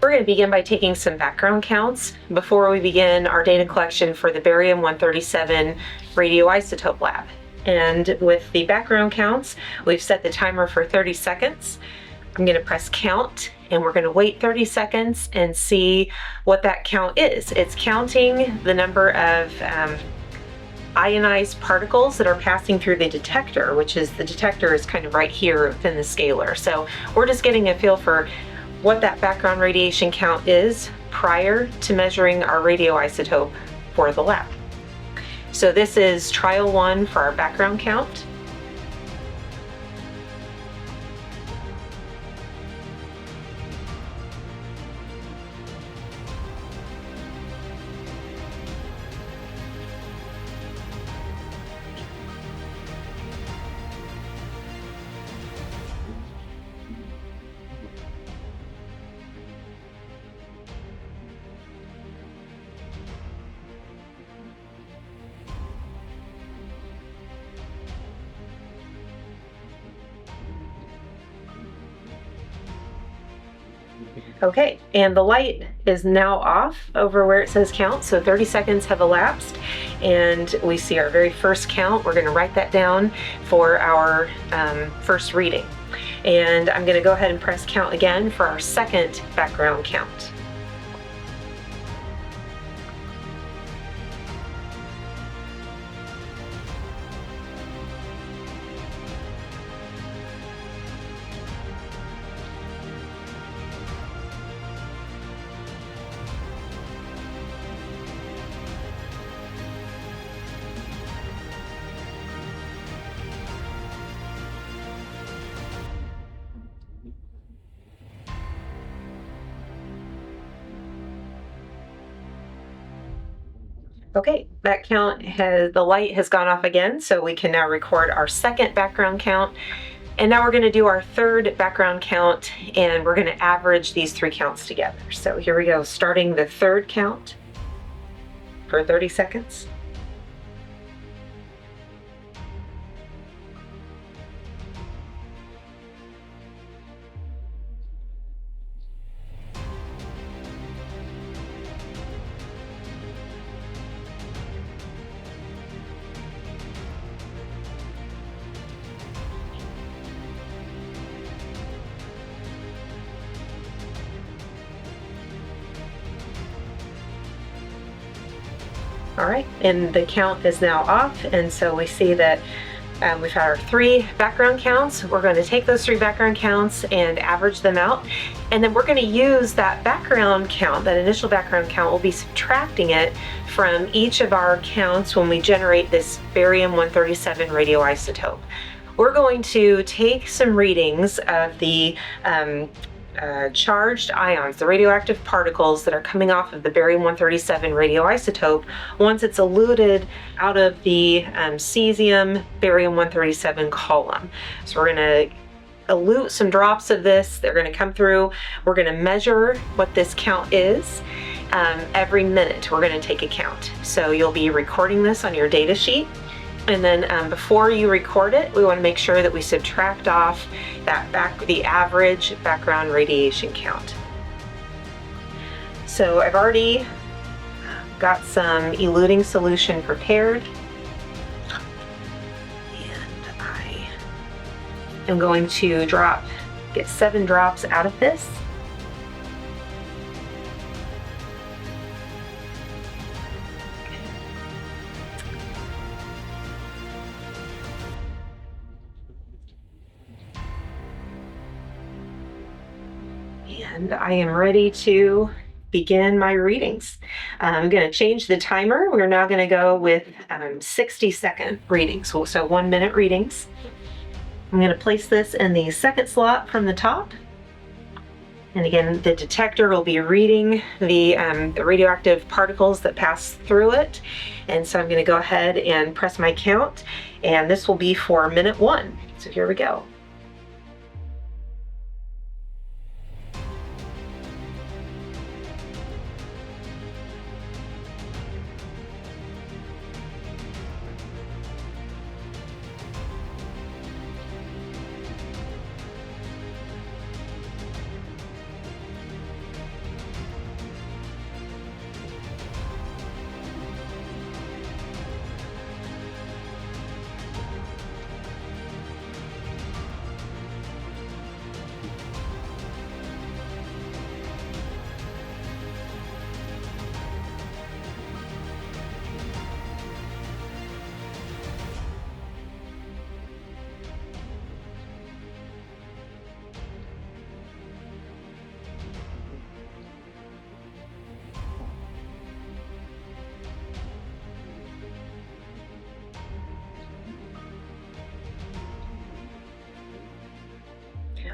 We're going to begin by taking some background counts before we begin our data collection for the barium-137 radioisotope lab. And with the background counts, we've set the timer for 30 seconds. I'm going to press count, and we're going to wait 30 seconds and see what that count is. It's counting the number of ionized particles that are passing through the detector, which is, the detector is kind of right here within the scalar. So we're just getting a feel for what that background radiation count is prior to measuring our radioisotope for the lab. So this is trial 1 for our background count. Okay, and the light is now off over where it says count, so 30 seconds have elapsed, and we see our very first count. We're going to write that down for our first reading. And I'm going to go ahead and press count again for our second background count. Okay, that count the light has gone off again, so we can now record our second background count. And now we're going to do our third background count, and we're going to average these 3 counts together. So here we go, starting the third count for 30 seconds. All right, and the count is now off, and so we see that we've had our 3 background counts. We're going to take those 3 background counts and average them out, and then we're going to use that background count, that initial background count, we'll be subtracting it from each of our counts when we generate this barium-137 radioisotope. We're going to take some readings of the charged ions, the radioactive particles that are coming off of the barium-137 radioisotope once it's eluted out of the cesium barium-137 column. So we're going to elute some drops of this. They're going to come through. We're going to measure what this count is. Every minute we're going to take a count. So you'll be recording this on your data sheet. And then before you record it, we want to make sure that we subtract off the average background radiation count. So I've already got some eluting solution prepared. And I am going to get 7 drops out of this. And I am ready to begin my readings. I'm going to change the timer. We're now going to go with 60-second readings, so 1-minute readings. I'm going to place this in the second slot from the top. And again, the detector will be reading the radioactive particles that pass through it. And so I'm going to go ahead and press my count, and this will be for minute 1. So here we go.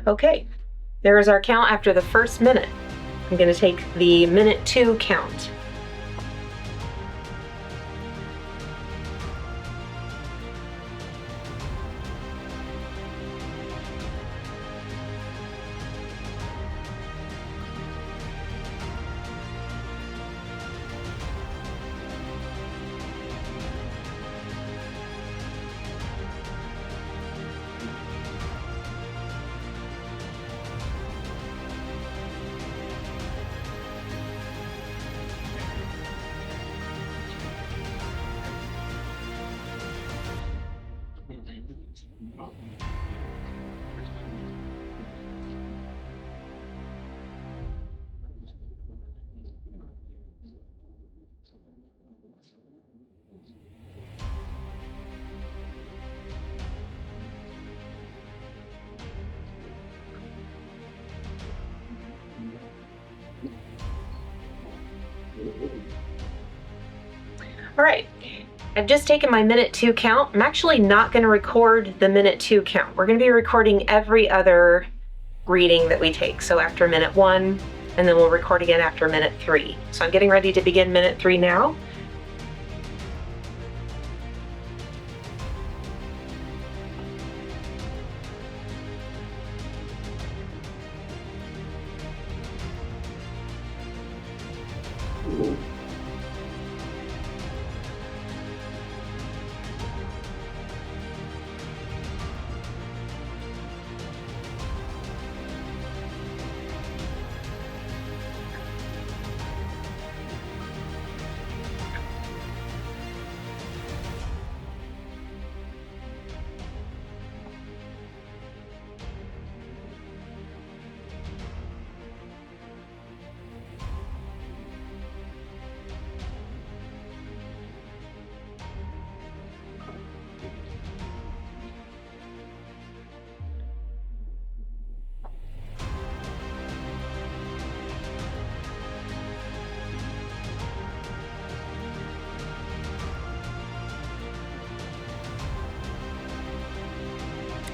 Okay, there is our count after the first minute. I'm going to take the minute 2 count. All right, I've just taken my minute 2 count. I'm actually not going to record the minute 2 count. We're going to be recording every other reading that we take. So after minute 1, and then we'll record again after minute 3. So I'm getting ready to begin minute 3 now.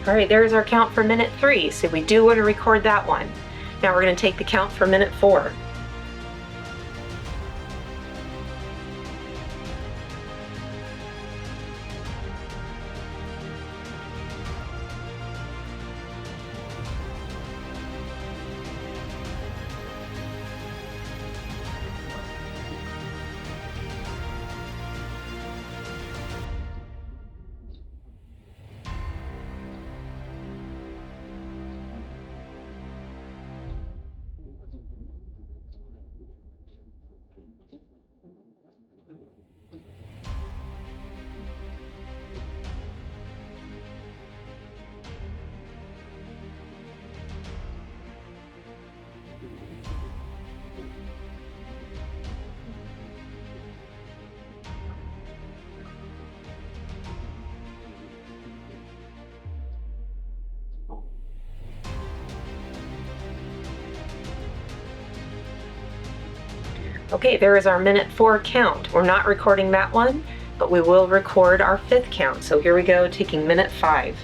All right, there's our count for minute 3. So we do want to record that one. Now we're going to take the count for minute 4. Okay, there is our minute 4 count. We're not recording that one, but we will record our 5th count. So here we go, taking minute 5.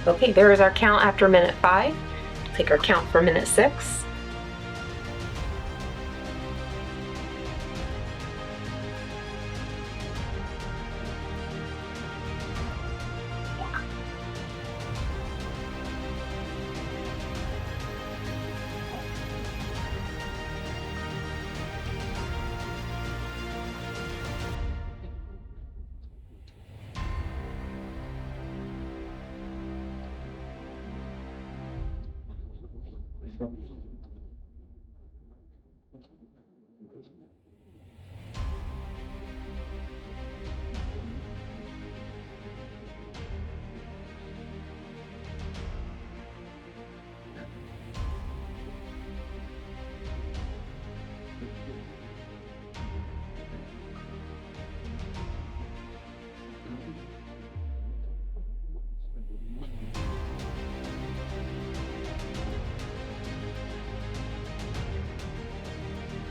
Okay, there is our count after minute 5. Take our count for minute 6.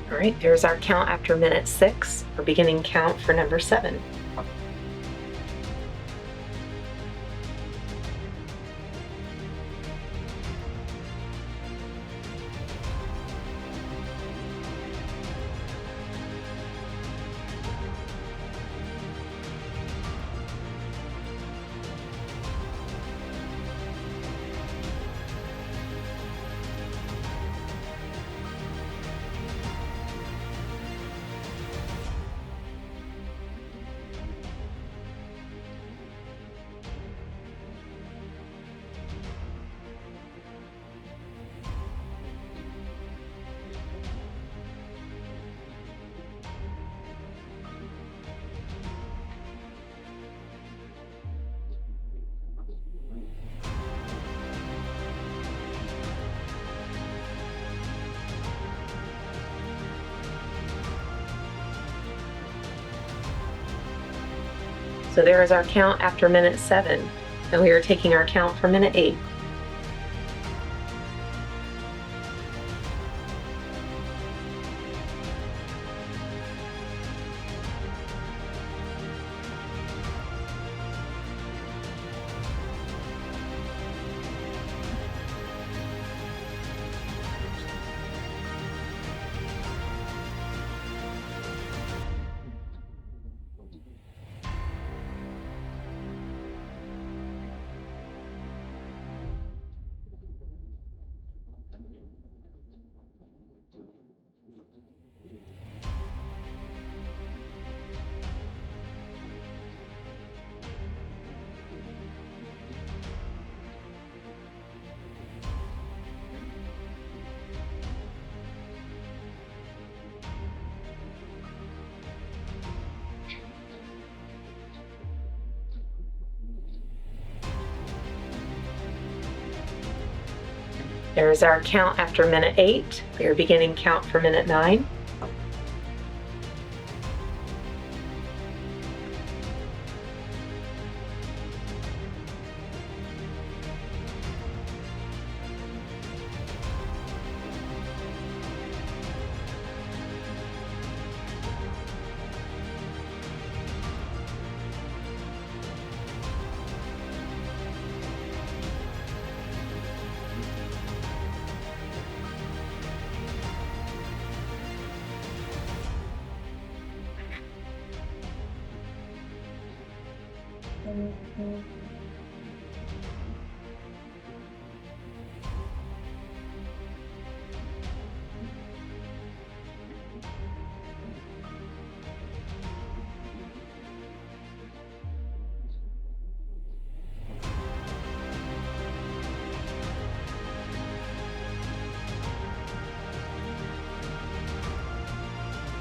All right, there's our count after minute 6. We're beginning count for number 7. So there is our count after minute 7, and we are taking our count for minute 8. There's our count after minute 8. We are beginning count for minute 9.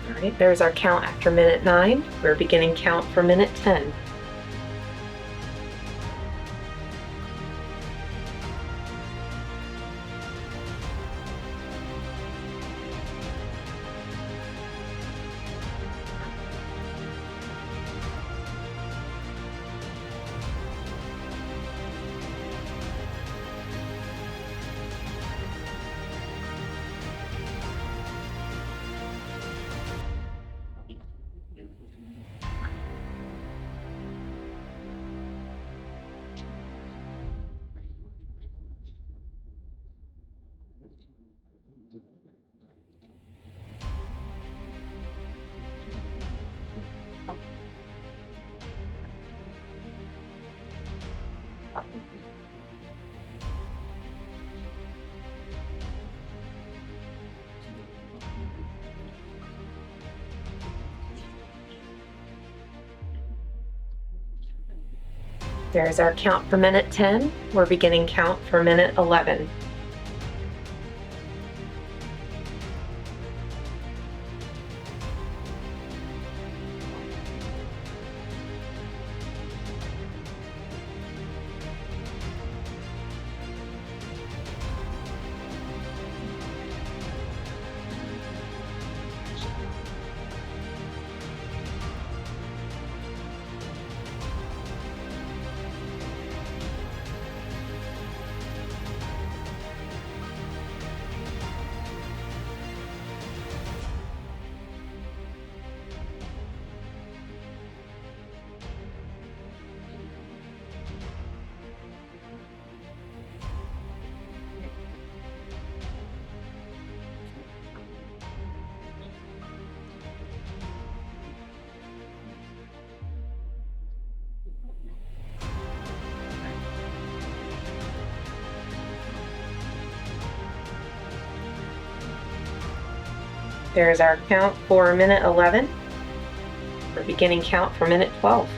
All right, there's our count after minute 9. We're beginning count for minute 10. There's our count for minute 10. We're beginning count for minute 11. There's our count for minute 11. We're beginning count for minute 12.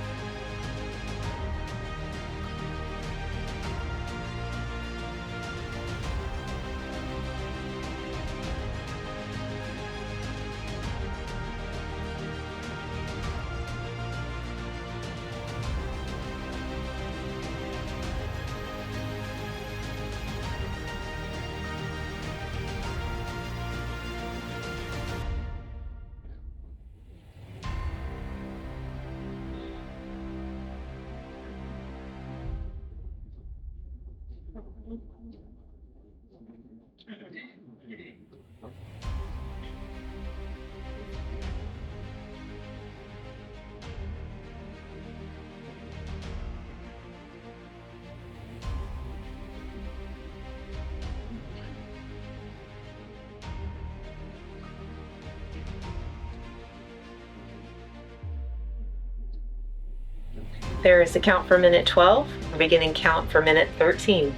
There is the count for minute 12. We're beginning count for minute 13.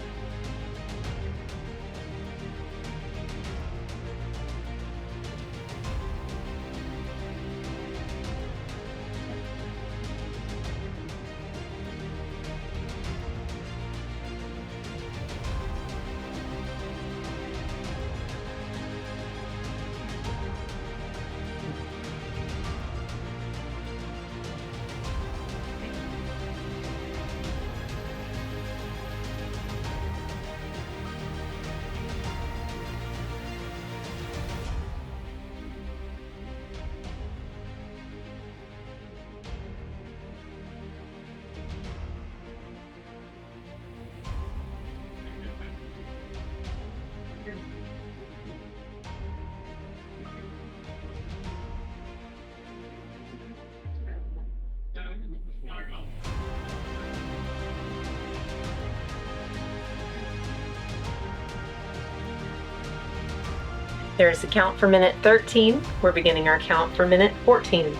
There's the count for minute 13. We're beginning our count for minute 14.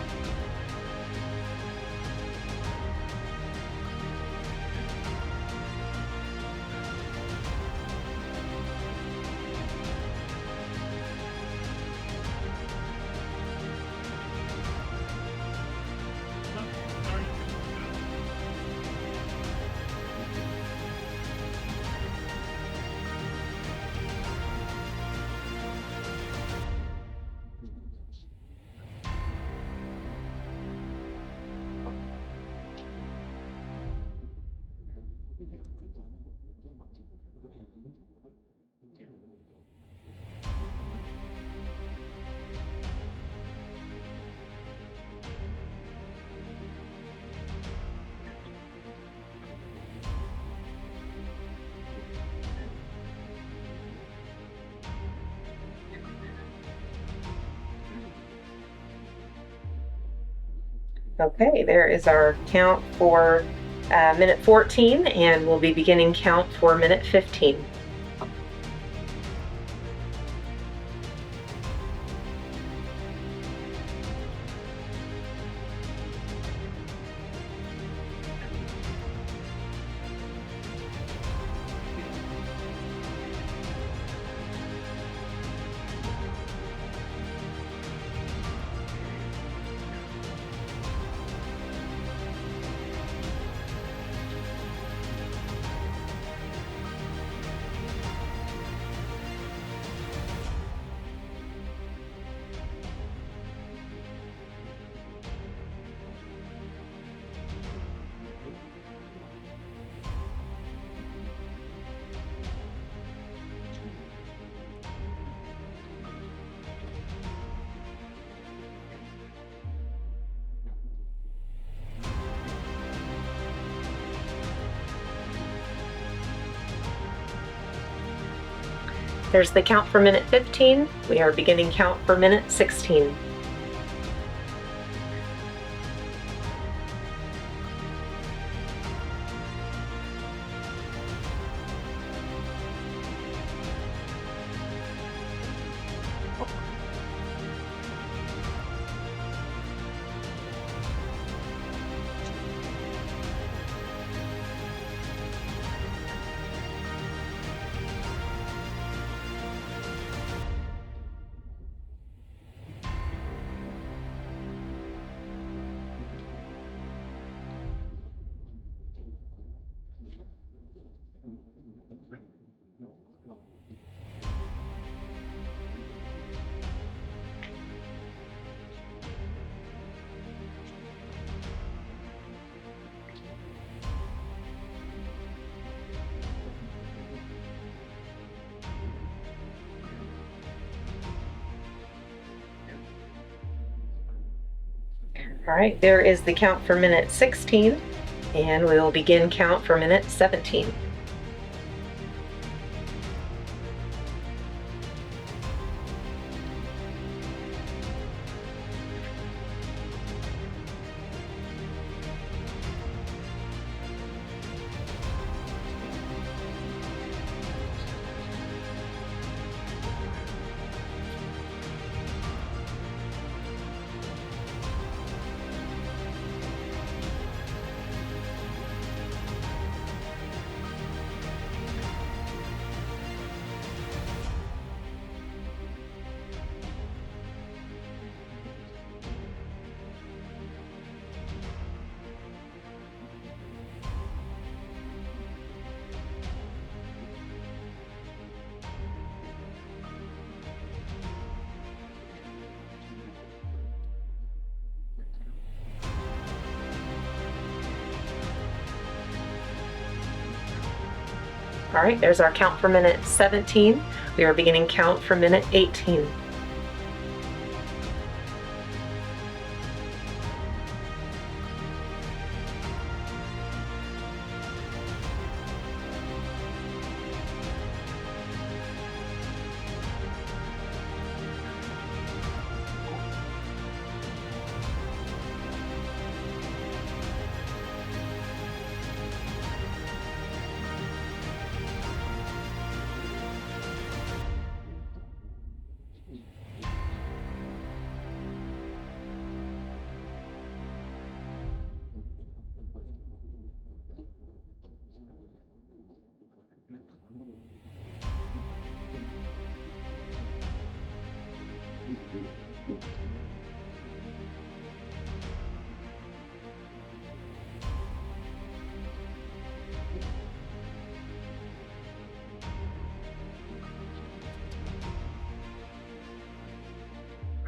Okay, there is our count for minute 14, and we'll be beginning count for minute 15. There's the count for minute 15. We are beginning count for minute 16. All right, there is the count for minute 16, and we will begin count for minute 17. All right, there's our count for minute 17. We are beginning count for minute 18.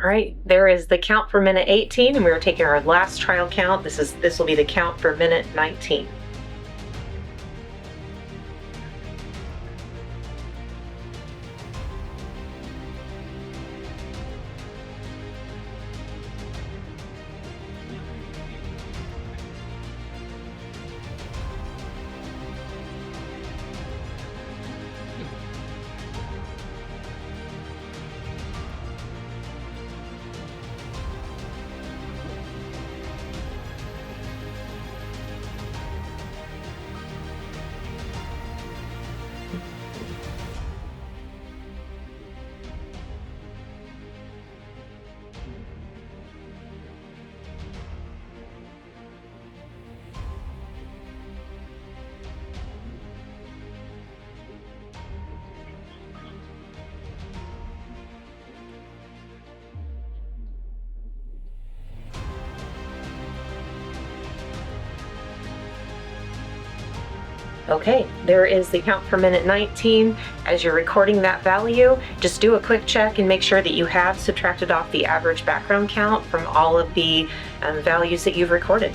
All right, there is the count for minute 18, and we are taking our last trial count. This will be the count for minute 19. Okay, there is the count for minute 19. As you're recording that value, just do a quick check and make sure that you have subtracted off the average background count from all of the values that you've recorded.